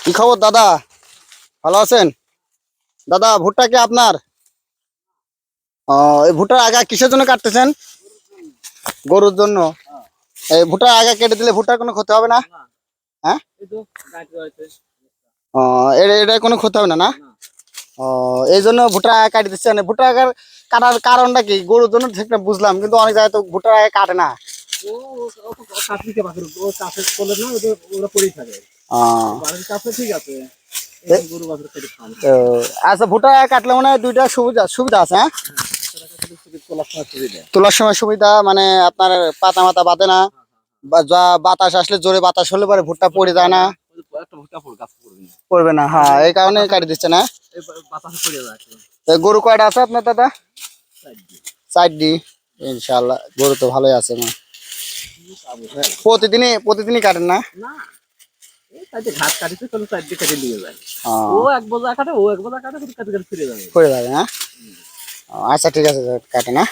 কি খবর দাদা, ভালো আছেন? দাদা ভুট্টা কি আপনার? এই ভুট্টার আগা কিসের জন্য কাটতেছেন? গরুর জন্য। এই ভুট্টার আগা কেটে দিলে ভুট্টার কোনো ক্ষতি হবে না? হ্যাঁ, এটা কোনো ক্ষতি হবে না না? এই জন্য ভুট্টার আগা কাটি দিচ্ছেন। ভুট্টার আগা কাটার কারণটা কি? গরুর জন্য ঠিক না বুঝলাম, কিন্তু অনেক জায়গায় তো ভুট্টার আগা কাটে না। আচ্ছা, ভুট্টা কাটলে মনে হয় দুইটা সুবিধা সুবিধা আছে। হ্যাঁ, তোলার সময় সুবিধা মানে আপনার পাতা মাথা বাঁধে না, বা যা বাতাস আসলে জোরে বাতাস হলে পরে ভুট্টা পড়ে যায় না, পড়বে না। হ্যাঁ, এই কারণে কাটি দিচ্ছে না। গরু কয়টা আছে আপনার দাদা? 4টি। ইনশাল্লাহ গরু তো ভালোই আছে না। প্রতিদিনই কাটেন না? আচ্ছা ঠিক আছে, কাটে না।